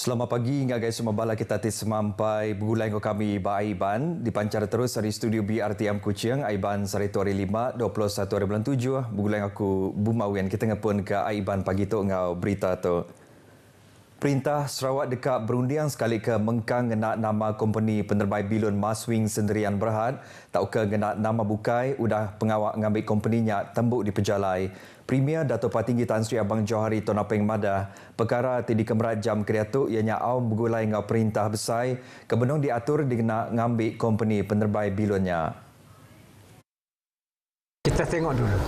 Selamat pagi, ngagai semua bala kita tis sampai bergulai dengan kami Ba Aiban dipancar terus dari studio BRTM Kuching Aiban Sarito hari 5 21 hari bulan 7 bergulai aku Bumawian kita ngepun ke Aiban pagi tu ngau berita tu. Perintah Sarawak dekat berundiang sekali ke mengkang ngena nama company penerbang bilon Maswing Sendirian Berhad tak ke ngena nama bukai udah pengawak ngambil company-nya tembuk di pejalai. Premier Dato' Patinggi Tan Sri Abang Johari Tonapeng Madah perkara di kemerat jam kreatuk ianya awam bergulai ngau perintah besar kebenung diatur dikena ngambil company penerbang bilonnya. Kita tengok dulu.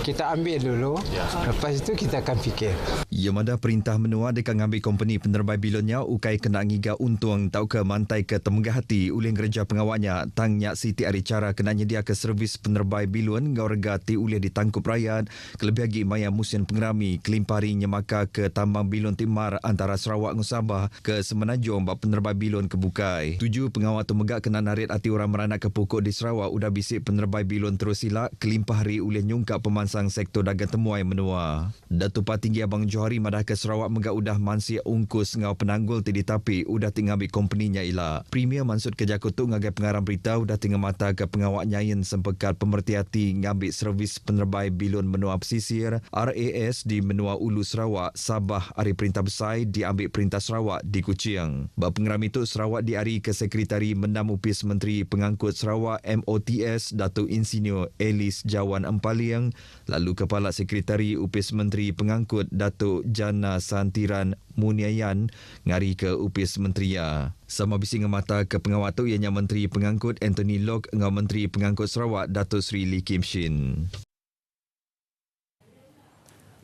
Kita ambil dulu. Lepas itu kita akan fikir. Ia madah perintah menua dekat ngambil company penerbang bilonnya ukai kena ngiga untung tau ke mantai ke temenggah hati ulih gereja pengawaknya tangnya Siti Aricara kena nyedia ke servis penerbang bilon ngau rega ti ulih ditangkup rakyat kelebih lagi maya musim pengerami kelimpari nyemaka ke tambang bilon timar antara Sarawak dengan Sabah ke Semenanjung bak penerbang bilon kebukai. 7 pengawal tu megak kena narik hati orang meranak ke pokok di Sarawak udah bisik penerbang bilon terus silak kelimpah hari ulih nyungkap pemansang sektor dagang temuai menua. Dato' Patinggi Abang Johari madah ke Sarawak megak udah mansia ungkus ngau penanggul ti tapi udah tinggal ambil company-nya ila. Premier Mansud Kejakutuk ngagai pengarang berita udah tinggal mata ke pengawak nyayin sempekat pemerhati ngambil servis penerbang bilon menua pesisir RAS di menua Ulu Sarawak Sabah hari perintah besar diambil perintah Sarawak di Kuching. Bak pengeram itu Sarawak diari ke Sekretari Mendam Upis Menteri Pengangkut Sarawak MOTS Dato' Insinyur Elis Jawan Empaliang, lalu Kepala Sekretari Upis Menteri Pengangkut Dato' Jana Santiran Muniayan ngari ke Upis Menteria. Sama bising mata ke pengawal tu ianya Menteri Pengangkut Anthony Lok ngau Menteri Pengangkut Sarawak Dato' Sri Lee Kim Shin.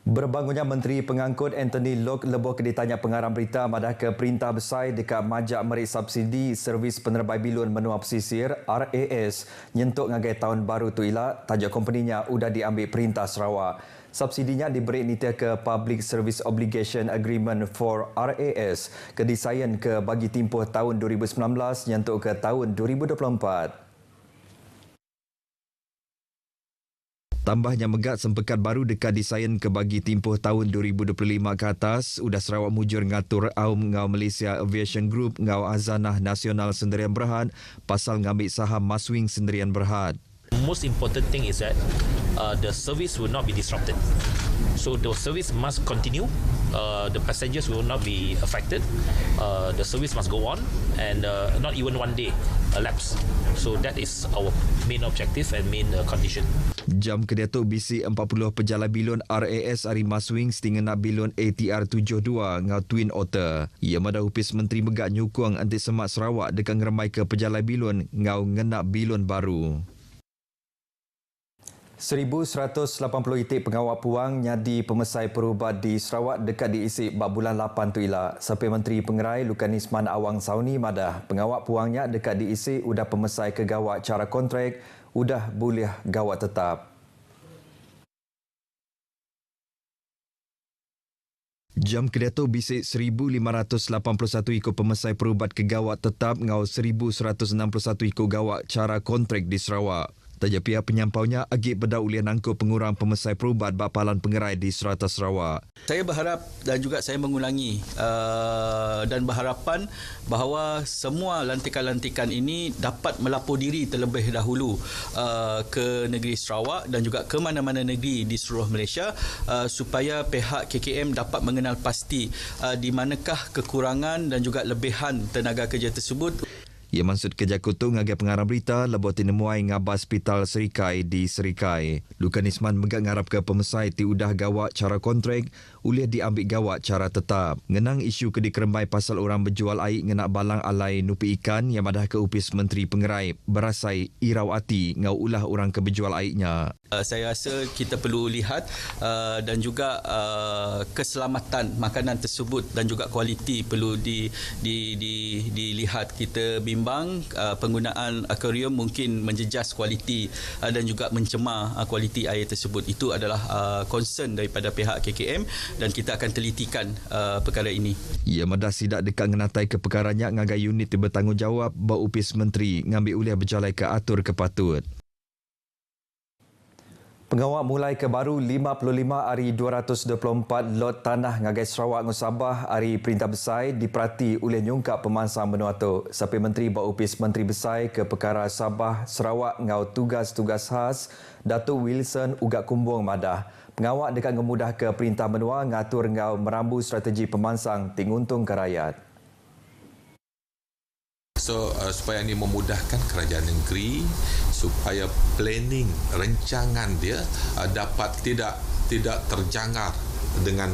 Berbangunnya Menteri Pengangkut Anthony Lok leboh ke ditanya pengarang berita madah ke perintah besar dekat majak merik subsidi servis penerbang bilon menua pesisir RAS nyentuk ngagai tahun baru tu ila tajuk company-nya udah diambil perintah Sarawak. Subsidinya diberi nitia ke Public Service Obligation Agreement for RAS ke desain ke bagi tempoh tahun 2019 nyentuk ke tahun 2024. Tambahnya megat sempekat baru dekat desain ke bagi tempoh tahun 2025 ke atas, udah Sarawak mujur ngatur aum ngau Malaysia Aviation Group ngau Azanah Nasional Sendirian Berhad pasal ngambil saham Maswing Sendirian Berhad. Most important thing is that the service will not be disrupted. So the service must continue. The passengers will not be affected. The service must go on and not even one day elapse. So that is our main objective and main condition. Jam Kedatuk BC 40 pejalan bilon RAS Ari Maswing setingga nak bilon ATR 72 ngau Twin Otter. Ia madah Upis Menteri megak nyukung anti semak Sarawak dekat ngeremai ke pejalan bilon ngau ngenak bilon baru. 1,180 itik pengawal puang nyadi pemesai perubat di Sarawak dekat diisi bab bulan 8 tu ila. Sampai Menteri Pengerai Lukan Isman Awang Sauni madah pengawal puangnya dekat diisi udah pemesai ke gawat cara kontrak udah boleh gawat tetap. Jam Kedatuk bisik 1,581 ikut pemesai perubat ke gawat tetap ngau 1,161 ikut gawat cara kontrak di Sarawak. Tajuk pihak penyampaunya agik bedah ulian angkut pengurang pemesai perubat Bapalan Pengerai di Serata Sarawak. Saya berharap dan juga saya mengulangi dan berharapan bahawa semua lantikan-lantikan ini dapat melapor diri terlebih dahulu ke negeri Sarawak dan juga ke mana-mana negeri di seluruh Malaysia supaya pihak KKM dapat mengenal pasti di manakah kekurangan dan juga lebihan tenaga kerja tersebut. Ia Mansud Kejakutuk ngagai pengarang berita leboh tinemuai ngabah Hospital Serikai di Serikai. Lukan Isman megak ngarap ke pemesai ti udah gawat cara kontrak ulih diambil gawat cara tetap. Ngenang isu ke dikerembai pasal orang berjual air ngenak balang alai nupi ikan yang madah ke Upis Menteri Pengerai berasai irau hati ngau ulah orang ke berjual airnya. Saya rasa kita perlu lihat dan juga keselamatan makanan tersebut dan juga kualiti perlu dilihat. Kita bimbang penggunaan akuarium mungkin menjejas kualiti dan juga mencemar kualiti air tersebut. Itu adalah concern daripada pihak KKM dan kita akan telitikan perkara ini. Ia madah sidak dekat ngenatai ke perkaranya ngagai unit bertanggungjawab bau Upis Menteri ngambil uliah berjalai ke atur kepatut. Pengawak mulai ke baru 55 hari 224 lot tanah ngagai Sarawak ngau Sabah hari Perintah Besar diperhati oleh nyungkap pemansang benua tu. Sampai Menteri Baupis Menteri Besar ke Perkara Sabah Sarawak ngau tugas-tugas khas Datuk Wilson Ugat Kumbung madah. Pengawak dekat ngemudah ke Perintah Benua ngatur ngau merambu strategi pemansang tinguntung ke rakyat. So supaya ini memudahkan kerajaan negeri supaya planning rancangan dia dapat tidak terjanggar dengan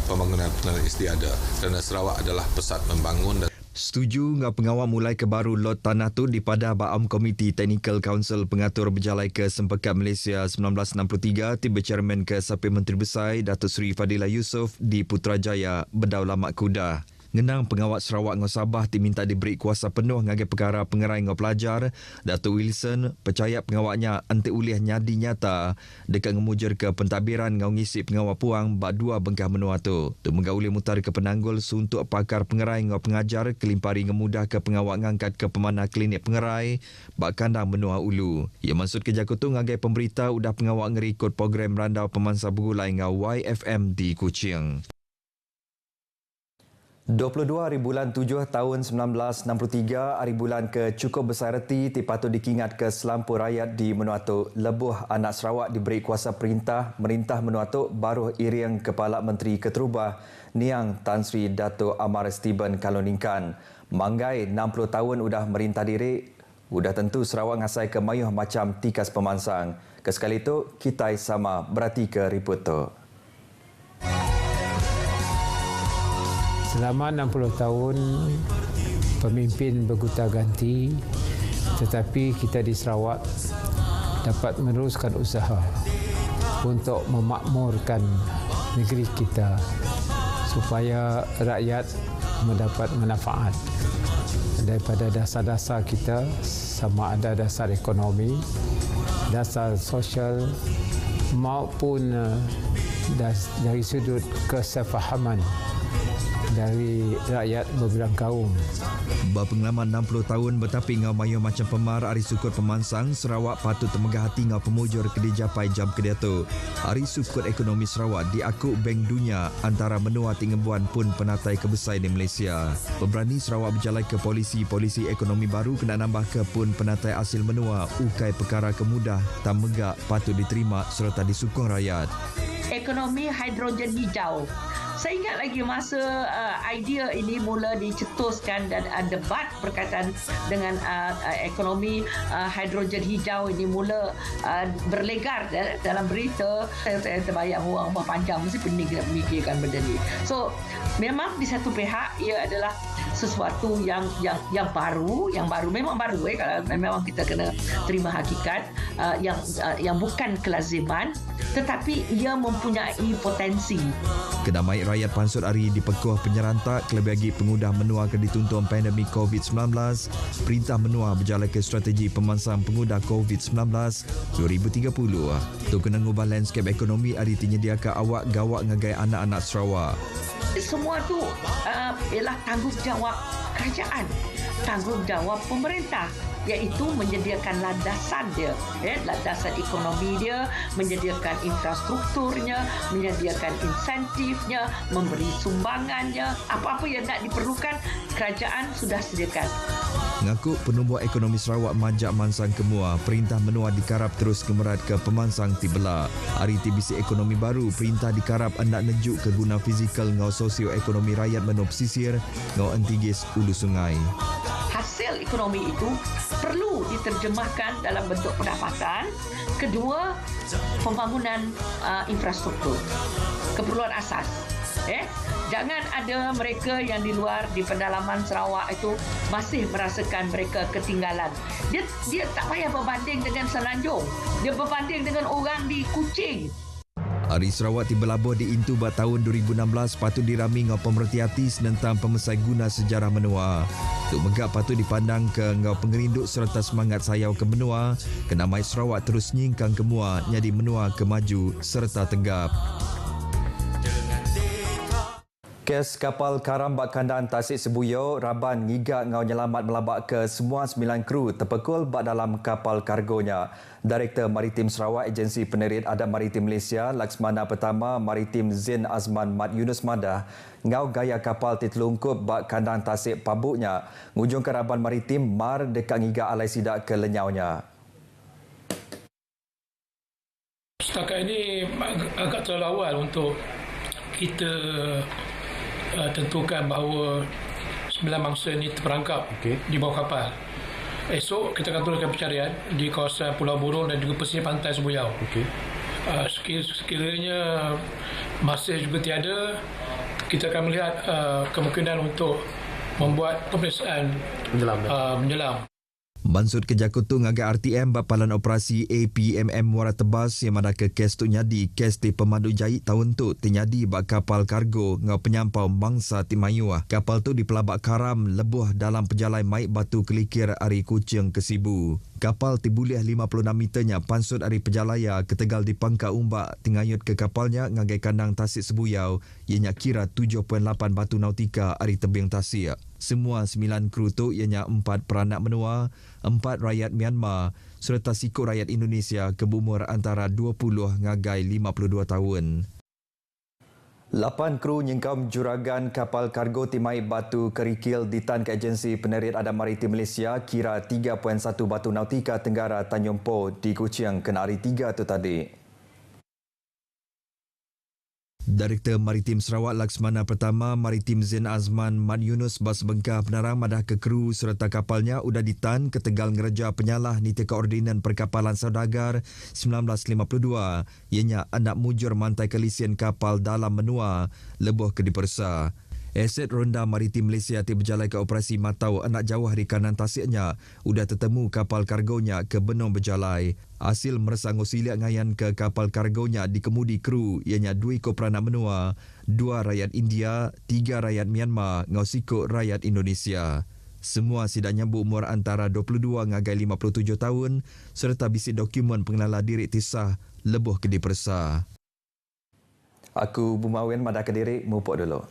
pembangunan istiada kerana Sarawak adalah pusat membangun. Setuju ngau pengawal mulai ke baru lot tanah tu di pada Baam Komiti Technical Council Pengatur Berjalai ke Sempekat Malaysia 1963 tiba Chairman ke Sapi Menteri Besar Datuk Seri Fadilah Yusof di Putrajaya Berdaulat Kuda. Ngenang pengawat Sarawak ngau Sabah diminta diberi kuasa penuh ngagai perkara pengerai ngau pelajar. Datuk Wilson percaya pengawatnya ante ulih nyadi nyata dekat ngemujar ke pentadbiran ngau ngisi pengawat puang bak dua bengkah menua tu. Tu menggauli mutar ke penanggul suntuk pakar pengerai ngau pengajar kelimpari ngemudah ke pengawat ngangkat ke pemanah klinik pengerai bak kandang menua ulu. Ia maksud ke Jakutu ngagai pemberita udah pengawat ngerikut program randau pemansa bergulai ngau YFM di Kuching. 22 hari bulan 7 tahun 1963 hari bulan ke cukup besar reti patut dikingat ke selampur rakyat di Menuatu. Lebuh anak Sarawak diberi kuasa perintah merintah Menuatu baru iring Kepala Menteri Keterubah Niang Tan Sri Dato' Amar Stephen Kaloningkan. Manggai 60 tahun udah merintah diri, udah tentu Sarawak ngasai ke mayuh macam tikas pemansang. Kesekali itu kita sama berarti ke riput tu. Selama 60 tahun pemimpin bergonta-ganti, tetapi kita di Sarawak dapat meneruskan usaha untuk memakmurkan negeri kita supaya rakyat mendapat manfaat daripada dasar-dasar kita, sama ada dasar ekonomi, dasar sosial maupun dari sudut kesefahaman dari rakyat berbilang kaum. Berpengalaman 60 tahun bertapi ngau mayu macam pemar hari syukur pemansang Sarawak patut temegah hati ngau pemujur kedijapai jam kedatu. Hari syukur ekonomi Sarawak diakuk Bank Dunia antara menua tingembuan pun penatai kebesar di Malaysia. Pemberani Sarawak berjalai ke polisi ekonomi baru kena nambah ke pun penatai asil menua ukai perkara kemudah tak megak patut diterima serta disukung rakyat. Ekonomi hidrogen hijau. Saya ingat lagi masa idea ini mula dicetuskan dan debat berkaitan dengan ekonomi hidrogen hijau ini mula berlegar dalam berita. Saya terbayang orang panjang mesti pening nak memikirkan benda ni. So memang di satu pihak ia adalah sesuatu yang baru memang baru kalau memang kita kena terima hakikat yang bukan kelaziman tetapi ia mempunyai potensi. Kedamai rakyat pansut hari dipekuh penyerantak kelebih lagi pengudah menua ke dituntun pandemik COVID-19. Perintah menua berjalan ke strategi pemansang pengudah COVID-19 2030. Tu kena ngubah landscape ekonomi hari tinyediakan awak gawak ngagai anak-anak Sarawak. Semua tu ialah tanggungjawab kerajaan, tanggungjawab pemerintah, iaitu menyediakan landasan dia, landasan ekonomi dia, menyediakan infrastrukturnya, menyediakan insentifnya, memberi sumbangannya, apa-apa yang nak diperlukan kerajaan sudah sediakan. Ngaku penubuh ekonomi Sarawak majak mansang kemua, perintah menua dikarap terus kemerat ke pemansang tibela. Hari TBC ekonomi baru, perintah dikarap hendak nejuk ke guna fizikal ngau sosioekonomi rakyat menua pesisir ngau entigis ulu sungai. Hasil ekonomi itu perlu diterjemahkan dalam bentuk pendapatan. Kedua, pembangunan infrastruktur, keperluan asas. Jangan ada mereka yang di luar di pedalaman Sarawak itu masih merasakan mereka ketinggalan. Dia tak payah berbanding dengan Selanjung. Dia berbanding dengan orang di Kuching. Hari Sarawak tiba labuh di Intu buat tahun 2016 patut dirami ngau pemerhati hati senentang pemesai guna sejarah menua. Tuk Megap patut dipandang ke ngau pengerinduk serta semangat sayau ke menua. Kenamai Sarawak terus nyingkang kemua nyadi menua ke maju serta tegap. Kes kapal karam bak kandang Tasik Sebuyo Raban ngigak ngau nyelamat melabak ke semua 9 kru terpekul bak dalam kapal kargonya. Direktur Maritim Sarawak Agensi Penerit Adab Maritim Malaysia Laksmana Pertama Maritim Zain Azman Mat Yunus Madah ngau gaya kapal titelungkup bak kandang Tasik Pabuknya ngujung ke Raban Maritim mar dekat ngigak alai sidak ke lenyaunya. Setakat ini agak terlalu awal untuk kita tentukan bahawa 9 mangsa ini terperangkap di bawah kapal. Esok kita akan teruskan pencarian di kawasan Pulau Burung dan juga pesisir pantai Sebuyau. Sekiranya masih juga tiada, kita akan melihat kemungkinan untuk membuat pemeriksaan menyelam. Mansud Kejakutu ngagak RTM Bapalan Operasi APMM Muara Tebas yang mana ke kes tu nyadi kes di pemandu jahit tahun tu ternyadi bak kapal kargo ngau penyampau mangsa Timayuah. Kapal tu di Pelabak Karam lebuh dalam perjalanan Maik Batu Kelikir Ari Kuching ke Sibu. Kapal tibulih 56 meternya pansut Ari Pejalaya ke Tegal di Pangka Umbak tingayut ke kapalnya ngagai kandang Tasik Sebuyau ianya kira 7.8 batu nautika Ari tebing Tasik. Semua 9 kru tu ianya 4 peranak menua, 4 rakyat Myanmar serta sikut rakyat Indonesia ke berumur antara 20 ngagai 52 tahun. 8 kru nyengkam juragan kapal kargo Timai Batu Kerikil ditan ke Agensi Penerit Adab Maritim Malaysia kira 3.1 batu nautika Tenggara Tanjung Po di Kuching kena hari 3 tu tadi. Direktur Maritim Sarawak Laksmana Pertama Maritim Zain Azman Mat Yunus Bas Bengkah penerang madah ke kru serta kapalnya udah ditan ke Tegal ngereja penyalah ni teka ordinan perkapalan saudagar 1952 ianya anak mujur mantai kelisian kapal dalam menua lebuh ke dipersa. Aset Ronda Maritim Malaysia ti berjalan ke operasi Matau anak jauh hari kanan Tasiknya udah tertemu kapal kargonya ke Benong Berjalai. Hasil meresang osiliak ngayan ke kapal kargonya dikemudi kru ianya 2 peranak menua, 2 rakyat India, 3 rakyat Myanmar, ngau sikut rakyat Indonesia. Semua sidaknya berumur antara 22 ngagai 57 tahun serta bisi dokumen pengenalan diri tisah lebuh ke dipersa. Aku Bumawen Madah Kediri mupuk dulu.